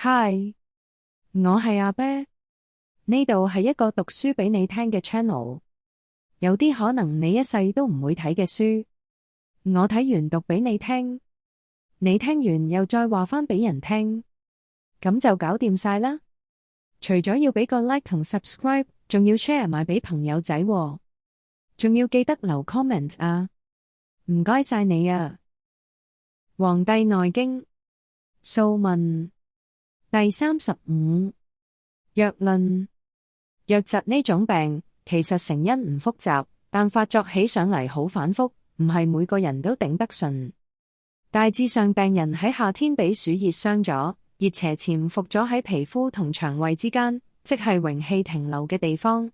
嗨，我係阿啤，呢度係一個讀書俾你聽嘅 channel，有啲可能你一世都唔會睇嘅書，我睇完讀俾你聽，你聽完又再話返俾人聽，咁就搞掂晒啦。除咗要俾個 like 同 subscribe， 仲要 share 埋俾朋友仔喎，仲要記得留 comment 啊，唔該晒你啊。黃帝內經素問第35，瘧論。瘧疾呢種病其實成因唔複雜，但發作起上嚟好反覆，唔係每個人都頂得順。大致上病人喺夏天俾暑熱傷咗，熱邪潛伏咗喺皮膚同腸胃之間，即係榮氣停留嘅地方。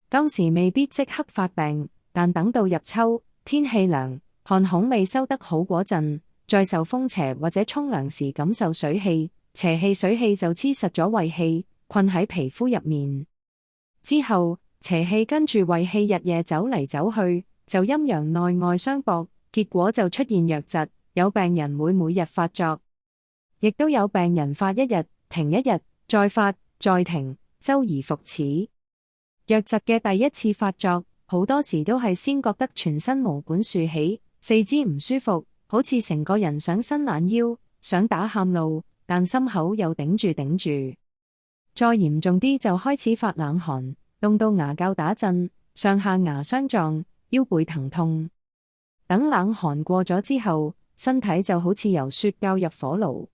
當時未必即刻發病，但等到入秋，天氣涼，汗孔未收得好嗰陣，再受風邪或者沖涼時感受水氣、邪氣、水氣就黐實咗胃氣，困喺皮膚入面。之後邪氣跟住胃氣日夜走嚟走去，就陰陽內外相搏，結果就出現瘧疾。有病人會每日發作，亦都有病人發一日，停一日，再發，再停，周而復始。瘧疾嘅第一次發作，好多時都係先覺得全身毛管豎起，四肢唔舒服，好似成個人想伸懶腰，想打喊路，但心口又頂住。再嚴重啲就開始發冷寒，凍到牙骹打震，上下牙相撞，腰背疼痛。等冷寒過咗之後，身體就好似由雪較入火爐，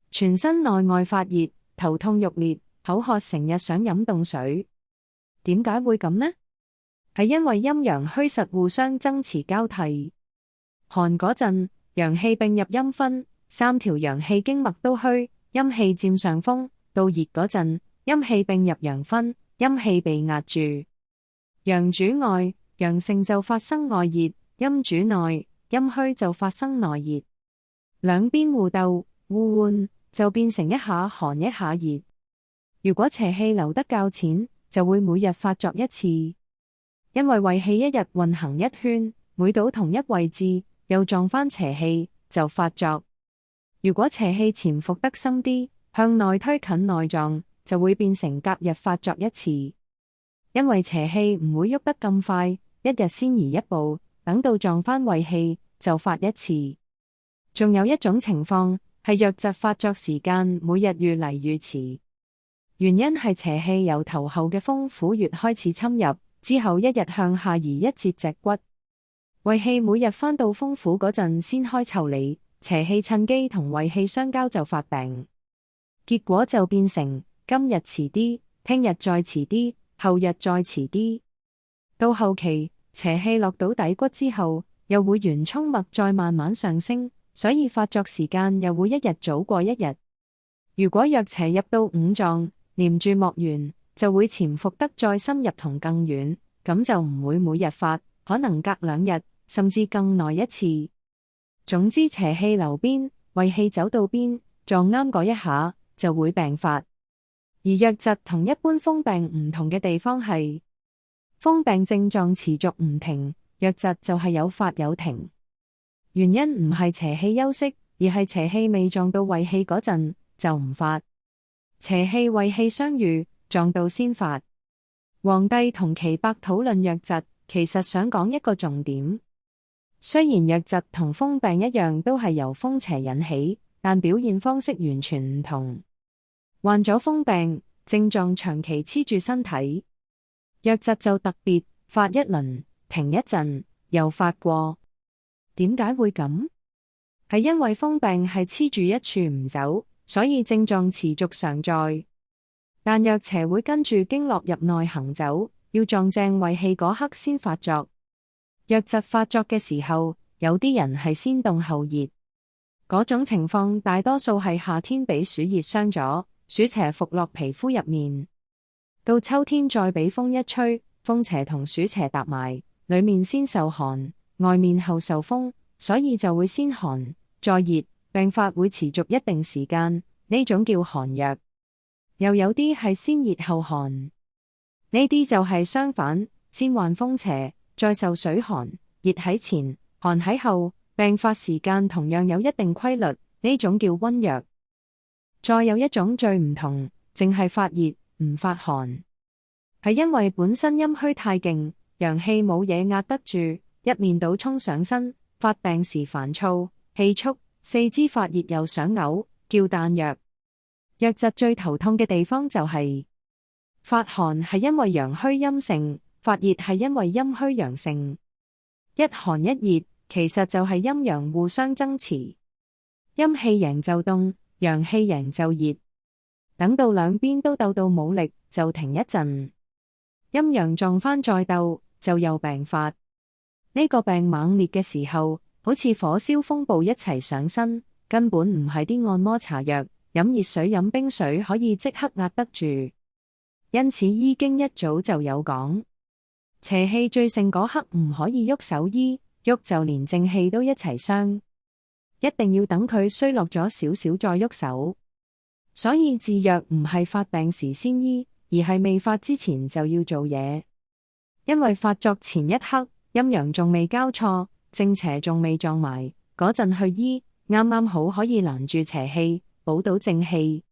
全身內外發熱，頭痛欲裂，口渴成日想飲凍水。點解會咁呢？係因為陰陽虛實互相爭持交替。寒嗰陣，陽氣並入陰分，三條陽氣經脈都虛，陰氣佔上風；到熱嗰陣，陰氣並入陽分，陰氣被壓住。陽主外，陽盛就發生外熱；陰主內，陰虛就發生內熱。兩邊互鬥互換，就變成一下寒一下熱。如果邪氣流得較淺，就會每日發作一次。因為胃氣一日運行一圈，每到同一位置，又撞返邪氣，就發作。如果邪氣潛伏得深啲，向內推近內臟，就會變成隔日發作一次。因為邪氣唔會喐得咁快，一日先移一步，等到撞返胃氣，就發一次。仲有一種情況，係瘧疾發作時間每日愈嚟愈遲。原因係邪氣由頭後嘅風府穴開始侵入，之後一日向下移一節脊骨。胃氣每日返到風府嗰陣先開腠理，邪氣趁機同胃氣相交就發病。結果就變成今日遲啲，聽日再遲啲，後日再遲啲。到後期邪氣落到底骨之後，又會沿衝脈再慢慢上升，所以發作時間又會一日早過一日。如果瘧邪入到五臟，黏住脈源，就會潛伏得再深入同更遠，咁就唔會每日發，可能隔2日，甚至更耐一次。總之邪氣流邊，胃氣走到邊，撞啱嗰一下，就會病發。而瘧疾同一般風病唔同嘅地方係，風病症狀持續唔停，瘧疾就係有發有停。原因唔係邪氣休息，而係邪氣未撞到胃氣嗰陣就唔發。邪氣胃氣相遇，撞到先發。黃帝同岐伯討論瘧疾，其實想講一個重點。雖然瘧疾同風病一樣都係由風邪引起，但表現方式完全唔同。患咗風病，症狀長期黐住身體；瘧疾就特別，發一輪，停一陣，又發過。點解會咁？係因為風病係黐住一處唔走，所以症狀持續常在。但瘧邪會跟住經絡入內行走，要撞正胃氣嗰刻先發作。瘧疾發作嘅時候，有啲人係先凍後熱，嗰種情況大多數係夏天俾暑熱傷咗，暑邪伏落皮膚入面。到秋天再俾風一吹，風邪同暑邪搭埋，裏面先受寒，外面後受風，所以就會先寒再熱，病發會持續一定時間，呢種叫寒瘧。又有啲係先熱後寒，呢啲就係相反，先患風邪，再受水寒，熱喺前，寒喺後，病發時間同樣有一定規律，呢種叫溫瘧。再有一種最唔同，淨係發熱唔發寒，係因為本身陰虛太勁，陽氣冇嘢壓得住，一面倒衝上身，發病時煩躁、氣促，四肢發熱又想嘔，叫彈藥。瘧疾最頭痛嘅地方就係發寒係因為陽虛陰盛，發熱係因為陰虛陽盛。一寒一熱其實就係陰陽互相爭持，陰氣贏就凍，陽氣贏就熱，等到兩邊都鬥到冇力就停一陣，陰陽撞返再鬥就又病發。呢個病猛烈嘅時候，好似火燒風暴一齊上身，根本唔係啲按摩茶藥、飲熱水飲冰水可以即刻壓得住。因此醫經一早就有講，邪氣最盛嗰刻唔可以喐手醫，喐就連正氣都一齊傷，一定要等佢衰落咗少少再喐手。所以治藥唔係發病時先醫，而係未發之前就要做嘢。因為發作前一刻陰陽仲未交錯，正邪仲未撞埋，嗰陣去醫，啱啱好可以攔住邪氣，補到正氣。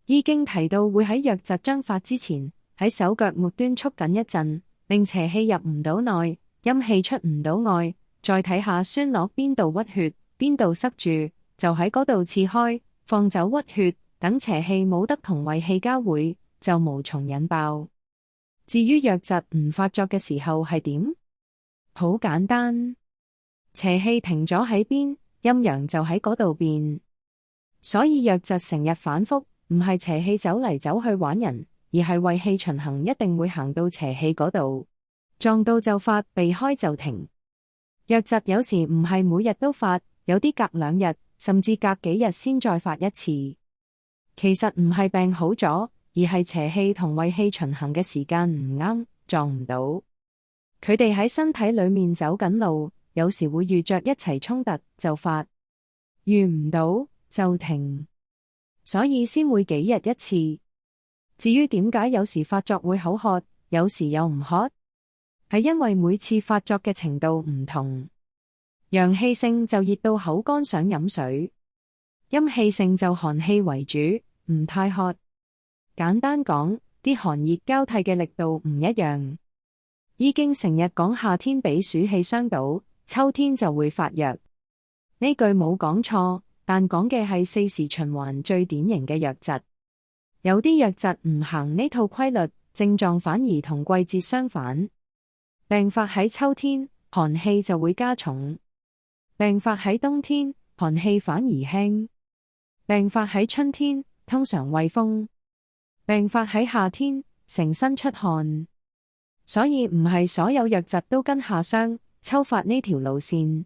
醫經提到會喺瘧疾將發之前，喺手腳末端束緊一陣，令邪氣入唔到內，陰氣出唔到外，再睇下酸落邊度屈血，邊度塞住，就喺嗰度刺開，放走屈血，等邪氣冇得同胃氣交匯，就無從引爆。至於瘧疾唔發作嘅時候係點？好簡單，邪氣停咗喺邊，陰陽就喺嗰度變。所以瘧疾成日反覆，唔係邪氣走嚟走去玩人，而係胃氣循行一定會行到邪氣嗰度，撞到就發，避開就停。瘧疾有時唔係每日都發，有啲隔2日，甚至隔幾日先再發一次。其實唔係病好咗，而係邪氣同胃氣循行嘅時間唔啱，撞唔到。佢哋喺身體裏面走緊路，有時會遇着一齊衝突就發，遇唔到就停，所以先會幾日一次。至於點解有時發作會口渴，有時又唔渴，係因為每次發作嘅程度唔同。陽氣盛就熱到口乾想飲水，陰氣盛就寒氣為主，唔太渴。簡單講，啲寒熱交替嘅力度唔一樣。醫經成日講夏天俾暑氣傷到，秋天就會發瘧。呢句冇講錯，但講嘅係4時循環最典型嘅瘧疾。有啲瘧疾唔行呢套規律，症狀反而同季節相反。病發喺秋天，寒氣就會加重；病發喺冬天，寒氣反而輕；病發喺春天，通常畏風；病發喺夏天，成身出汗。所以唔係所有瘧疾都跟夏傷、秋發呢條路線。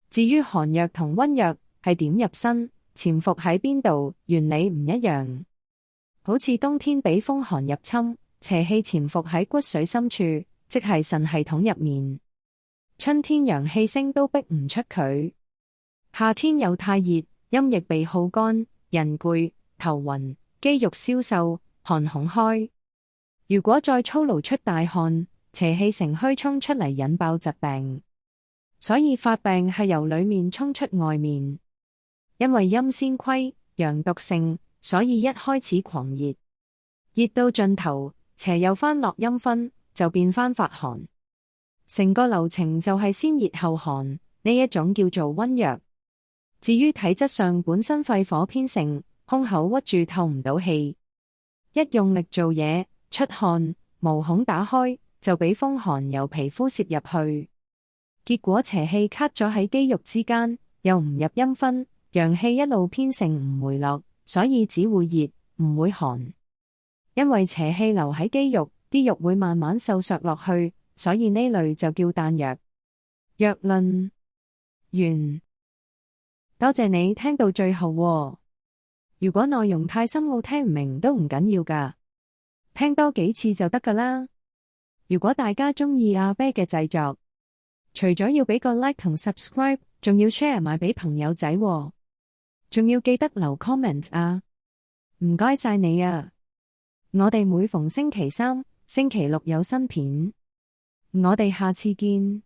至於寒瘧同溫瘧係點入身、潛伏喺邊度，原理唔一樣。好似冬天俾風寒入侵，邪氣潛伏喺骨髓深處，即係腎系統入面。春天陽氣升都逼唔出佢。夏天又太熱，陰液被耗乾，人攰、頭暈、肌肉消瘦、汗孔開。如果再操勞出大汗，邪氣乘虛衝出嚟引爆疾病。所以發病係由裏面衝出外面。因為陰先虧，陽毒盛，所以一開始狂熱，熱到盡頭，邪又翻落陰分，就變翻發寒。成個流程就係先熱後寒，呢一種叫做溫瘧。至於體質上本身肺火偏盛，胸口屈住透唔到氣，一用力做嘢，出汗，毛孔打開，就俾風寒由皮膚攝入去。結果邪氣卡咗喺肌肉之間，又唔入陰分，陽氣一路偏盛唔回落，所以只會熱，唔會寒。因為邪氣留喺肌肉，啲肉會慢慢瘦削落去，所以呢類就叫彈藥。藥論完。多謝你聽到最後喎。如果內容太深奧聽唔明都唔緊要㗎，聽多幾次就得㗎啦。如果大家鍾意阿啤嘅製作，除咗要俾個 like 同 subscribe， 仲要 share 埋俾朋友仔喎，仲要記得留 comment 啊。唔該晒你啊。我哋每逢星期3、星期6有新片，我哋下次見。